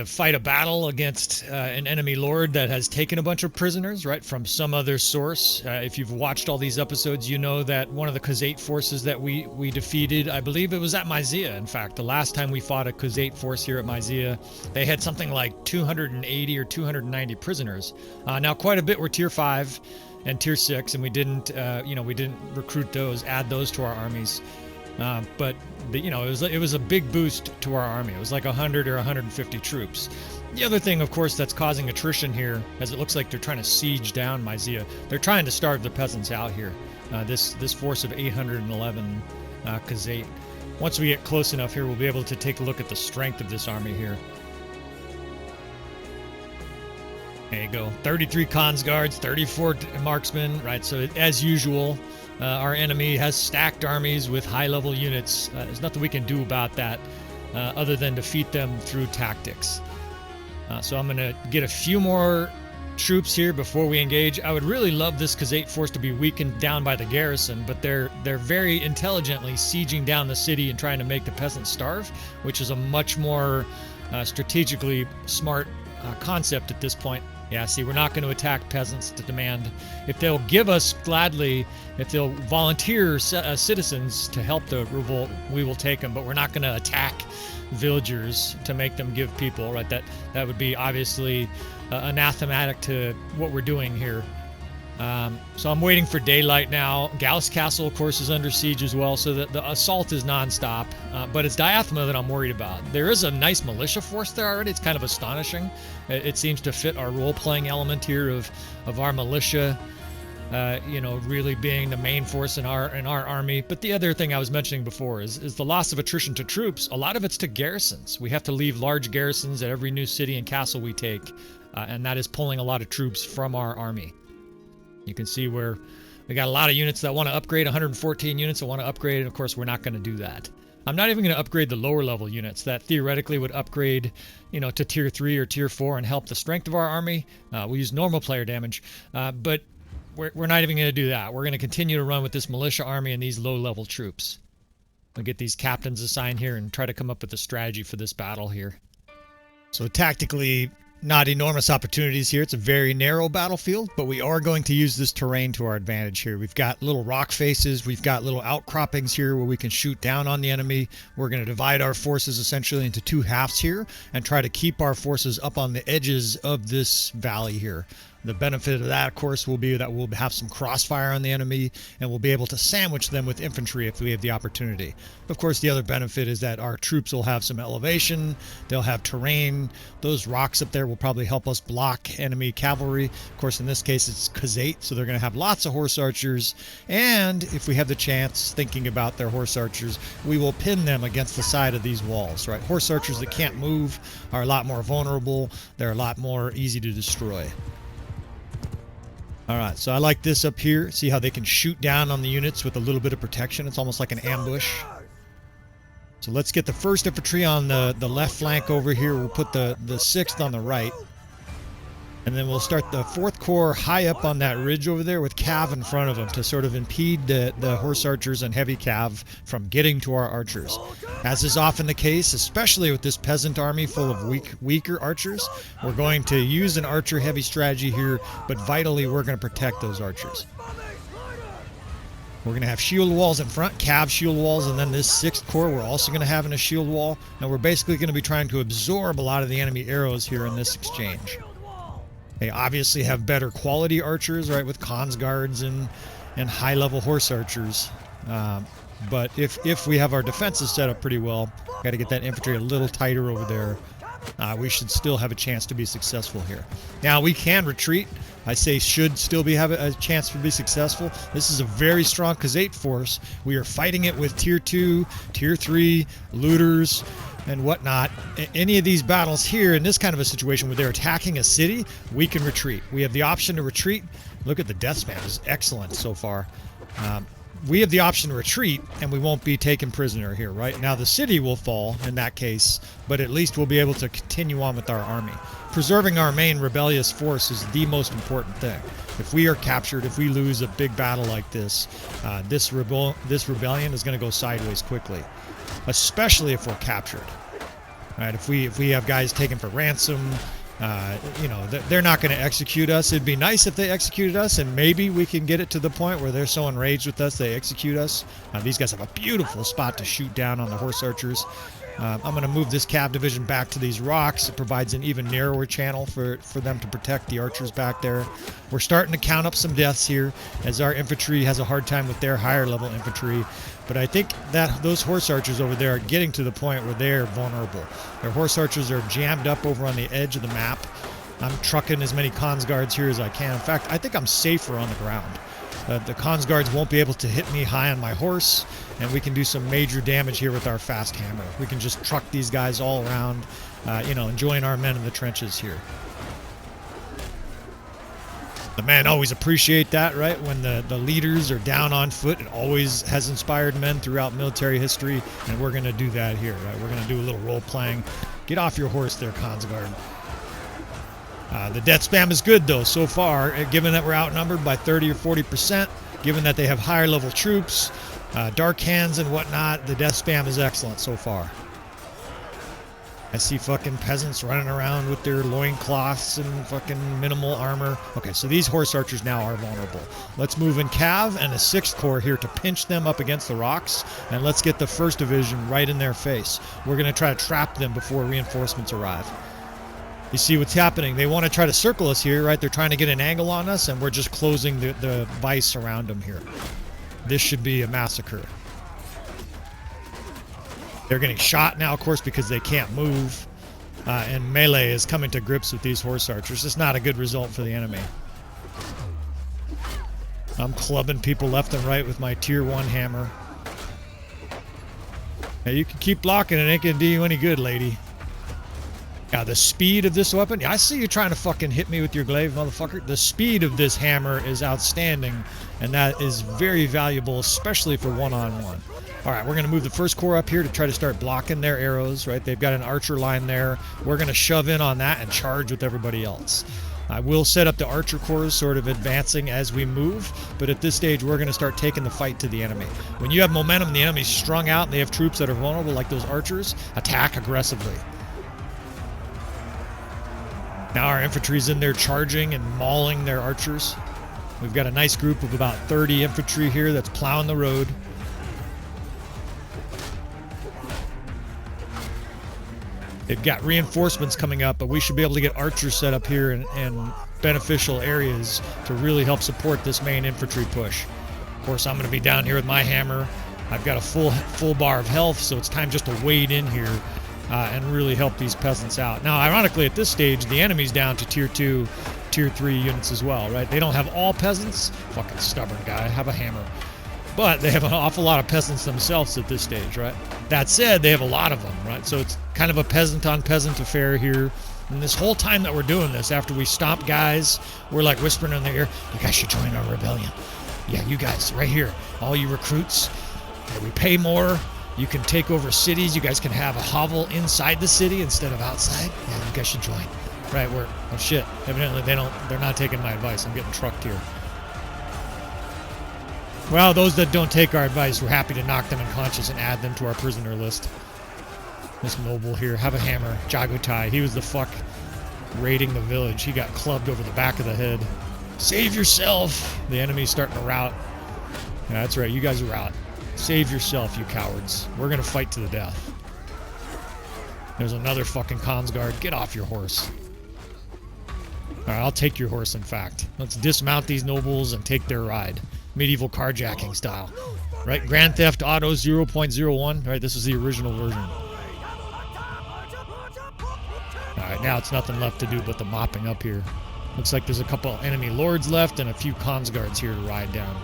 fight a battle against an enemy lord that has taken a bunch of prisoners, right, from some other source. If you've watched all these episodes, you know that one of the Khuzait forces that we defeated, I believe it was at Myzia, in fact. The last time we fought a Khuzait force here at Myzia, they had something like 280 or 290 prisoners. Now, quite a bit were tier 5 and tier 6, and we didn't recruit those, add those to our armies. But it was a big boost to our army. It was like 100 or 150 troops. The other thing, of course, that's causing attrition here, as it looks like they're trying to siege down Myzia. They're trying to starve the peasants out here. This force of 811 Khuzait. Once we get close enough here, we'll be able to take a look at the strength of this army here. There you go. 33 Khans guards, 34 marksmen, right? So as usual, our enemy has stacked armies with high-level units. There's nothing we can do about that other than defeat them through tactics. So I'm going to get a few more troops here before we engage. I would really love this Khuzait force to be weakened down by the garrison, but they're very intelligently sieging down the city and trying to make the peasants starve, which is a much more strategically smart concept at this point. Yeah, see, we're not going to attack peasants to demand. If they'll give us gladly, if they'll volunteer citizens to help the revolt, we will take them, but we're not going to attack villagers to make them give people, right? That would be obviously anathematic to what we're doing here. So I'm waiting for daylight now. Gauss Castle, of course, is under siege as well, so that the assault is nonstop. But it's Diathema that I'm worried about. There is a nice militia force there already. It's kind of astonishing. It seems to fit our role-playing element here of our militia. you know, really being the main force in our army. But the other thing I was mentioning before is the loss of attrition to troops. A lot of it's to garrisons. We have to leave large garrisons at every new city and castle we take, and that is pulling a lot of troops from our army. You can see where we got a lot of units that want to upgrade, 114 units that want to upgrade, and of course we're not going to do that. I'm not even going to upgrade the lower level units that theoretically would upgrade, you know, to tier 3 or tier 4 and help the strength of our army. We use normal player damage, but we're not even going to do that. We're going to continue to run with this militia army and these low-level troops. We'll get these captains assigned here and try to come up with a strategy for this battle here. So tactically, not enormous opportunities here. It's a very narrow battlefield, but we are going to use this terrain to our advantage here. We've got little rock faces. We've got little outcroppings here where we can shoot down on the enemy. We're going to divide our forces essentially into two halves here and try to keep our forces up on the edges of this valley here. The benefit of that, of course, will be that we'll have some crossfire on the enemy and we'll be able to sandwich them with infantry if we have the opportunity. Of course, the other benefit is that our troops will have some elevation. They'll have terrain. Those rocks up there will probably help us block enemy cavalry. Of course, in this case, it's Khuzait, so they're going to have lots of horse archers. And if we have the chance, thinking about their horse archers, we will pin them against the side of these walls, right? Horse archers that can't move are a lot more vulnerable. They're a lot more easy to destroy. All right, so I like this up here. See how they can shoot down on the units with a little bit of protection. It's almost like an ambush. So let's get the 1st infantry on the left flank over here. We'll put the 6th on the right. And then we'll start the 4th Corps high up on that ridge over there with cav in front of them to sort of impede the horse archers and heavy cav from getting to our archers. As is often the case, especially with this peasant army full of weaker archers, we're going to use an archer heavy strategy here, but vitally we're going to protect those archers. We're going to have shield walls in front, cav shield walls, and then this 6th Corps we're also going to have in a shield wall. And we're basically going to be trying to absorb a lot of the enemy arrows here in this exchange. They obviously have better quality archers, right, with cons guards and high-level horse archers. But if we have our defenses set up pretty well, got to get that infantry a little tighter over there. We should still have a chance to be successful here. Now, we can retreat. I say should still have a chance to be successful. This is a very strong Khuzait force. We are fighting it with tier 2, tier 3, looters, and whatnot. Any of these battles here in this kind of a situation where they're attacking a city, we can retreat. We have the option to retreat. Look at the death span. It's excellent so far. We have the option to retreat, and we won't be taken prisoner here, right? Now, the city will fall in that case, but at least we'll be able to continue on with our army. Preserving our main rebellious force is the most important thing. If we are captured, if we lose a big battle like this, this rebellion is going to go sideways quickly, especially if we're captured. Right? If we have guys taken for ransom, you know, they're not going to execute us. It'd be nice if they executed us, and maybe we can get it to the point where they're so enraged with us they execute us. These guys have a beautiful spot to shoot down on the horse archers. I'm going to move this cav division back to these rocks. It provides an even narrower channel for them to protect the archers back there. We're starting to count up some deaths here as our infantry has a hard time with their higher level infantry. But I think that those horse archers over there are getting to the point where they're vulnerable. Their horse archers are jammed up over on the edge of the map. I'm trucking as many cons guards here as I can. In fact, I think I'm safer on the ground. The cons guards won't be able to hit me high on my horse, and we can do some major damage here with our fast hammer. We can just truck these guys all around, you know, enjoying our men in the trenches here. The men always appreciate that, right? When the leaders are down on foot, it always has inspired men throughout military history, and we're going to do that here, right? We're going to do a little role-playing. Get off your horse there, cons guard. The death spam is good, though, so far, given that we're outnumbered by 30 or 40%, given that they have higher level troops, dark hands and whatnot, the death spam is excellent so far. I see fucking peasants running around with their loincloths and fucking minimal armor. Okay, so these horse archers now are vulnerable. Let's move in cav and a 6th Corps here to pinch them up against the rocks, and let's get the 1st Division right in their face. We're going to try to trap them before reinforcements arrive. You see what's happening. They want to try to circle us here, right? They're trying to get an angle on us, and we're just closing the vice around them here. This should be a massacre. They're getting shot now, of course, because they can't move. And melee is coming to grips with these horse archers. It's not a good result for the enemy. I'm clubbing people left and right with my tier 1 hammer. Now you can keep blocking, it ain't gonna do you any good, lady. Yeah, the speed of this weapon. Yeah, I see you trying to fucking hit me with your glaive, motherfucker. The speed of this hammer is outstanding, and that is very valuable, especially for one-on-one. All right, we're going to move the first corps up here to try to start blocking their arrows, right? They've got an archer line there. We're going to shove in on that and charge with everybody else. I will set up the archer corps sort of advancing as we move, but at this stage we're going to start taking the fight to the enemy. When you have momentum and the enemy's strung out and they have troops that are vulnerable like those archers, attack aggressively. Now our infantry's in there charging and mauling their archers. We've got a nice group of about 30 infantry here that's plowing the road. They've got reinforcements coming up, but we should be able to get archers set up here in beneficial areas to really help support this main infantry push. Of course, I'm going to be down here with my hammer. I've got a full bar of health, so it's time just to wade in here and really help these peasants out. Now, ironically, at this stage, the enemy's down to tier 2, tier 3 units as well, right? They don't have all peasants. Fucking stubborn guy. Have a hammer. But they have an awful lot of peasants themselves at this stage, right? That said, they have a lot of them, right? So it's kind of a peasant-on-peasant affair here. And this whole time that we're doing this, after we stomp guys, we're like whispering in their ear, you guys should join our rebellion. Yeah, you guys, right here. All you recruits, we pay more. You can take over cities. You guys can have a hovel inside the city instead of outside. Yeah, you guys should join. Right, oh shit. Evidently they're not taking my advice. I'm getting trucked here. Well, those that don't take our advice, we're happy to knock them unconscious and add them to our prisoner list. This noble here, have a hammer. Jagutai, he was the fuck raiding the village. He got clubbed over the back of the head. Save yourself! The enemy's starting to rout. Yeah, that's right, you guys are out. Save yourself, you cowards. We're gonna fight to the death. There's another fucking Consguard. Get off your horse. Alright, I'll take your horse, in fact. Let's dismount these nobles and take their ride. Medieval carjacking style. Right, Grand Theft Auto 0.01. Right, this is the original version. Alright, now it's nothing left to do but the mopping up here. Looks like there's a couple enemy lords left and a few Consguards here to ride down.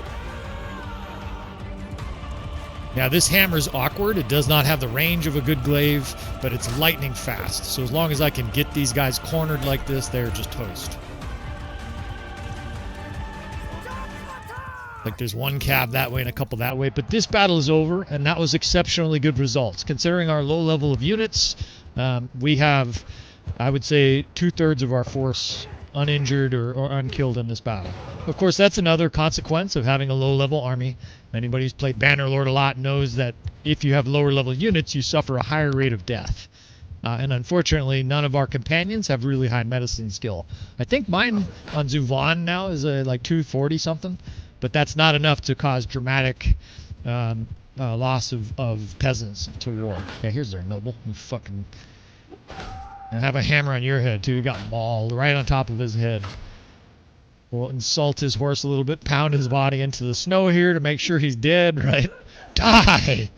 Now this hammer's awkward. It does not have the range of a good glaive, but it's lightning fast. So as long as I can get these guys cornered like this, they're just toast. Like there's one cab that way and a couple that way, but this battle is over, and that was exceptionally good results. Considering our low level of units, we have, I would say, 2/3 of our force uninjured or unkilled in this battle. Of course, that's another consequence of having a low-level army. Anybody who's played Bannerlord a lot knows that if you have lower-level units, you suffer a higher rate of death. And unfortunately, none of our companions have really high medicine skill. I think mine on Zuvan now is like 240 something, but that's not enough to cause dramatic loss of peasants to war. Yeah, here's their noble. You fucking... And have a hammer on your head, too. You got mauled right on top of his head. We'll insult his horse a little bit, pound his body into the snow here to make sure he's dead, right? Die!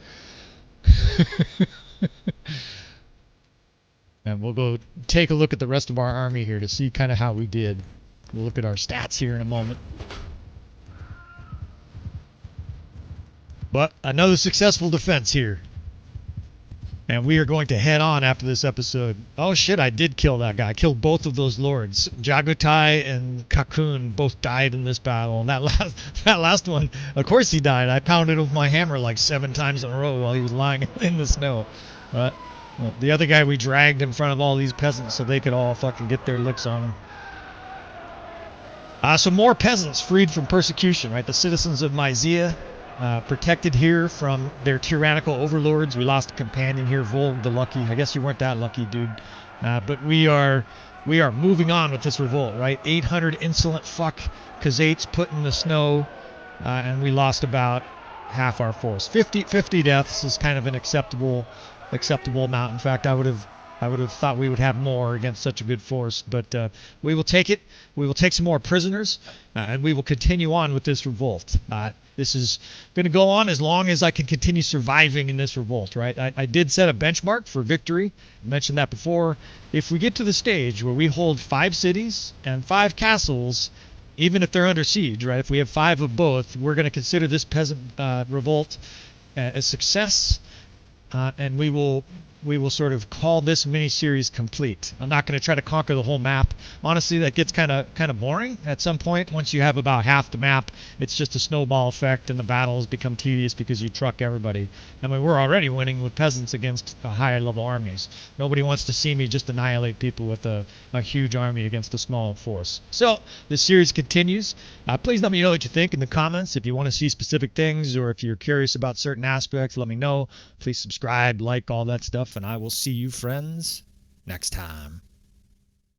And we'll go take a look at the rest of our army here to see kind of how we did. We'll look at our stats here in a moment. But another successful defense here. And we are going to head on after this episode. Oh shit, I did kill that guy. I killed both of those lords. Jagutai and Kakun both died in this battle. And that last one, of course he died. I pounded him with my hammer like 7 times in a row while he was lying in the snow. But well, the other guy we dragged in front of all these peasants so they could all fucking get their licks on him. So more peasants freed from persecution, right? The citizens of Myzia. Protected here from their tyrannical overlords. We lost a companion here, Volg the Lucky. I guess you weren't that lucky, dude. But we are moving on with this revolt, right? 800 insolent fuck Khuzaits put in the snow, and we lost about half our force. 50 deaths is kind of an acceptable amount. In fact, I would have thought we would have more against such a good force, but we will take it. We will take some more prisoners, and we will continue on with this revolt. This is going to go on as long as I can continue surviving in this revolt, right? I did set a benchmark for victory. I mentioned that before. If we get to the stage where we hold 5 cities and 5 castles even if they're under siege, right? If we have 5 of both, we're going to consider this peasant revolt a success, and we will sort of call this mini-series complete. I'm not going to try to conquer the whole map. Honestly, that gets kind of boring at some point. Once you have about half the map, it's just a snowball effect, and the battles become tedious because you truck everybody. I mean, we're already winning with peasants against higher level armies. Nobody wants to see me just annihilate people with a huge army against a small force. So this series continues. Please let me know what you think in the comments. If you want to see specific things, or if you're curious about certain aspects, let me know. Please subscribe, like, all that stuff, and I will see you friends next time.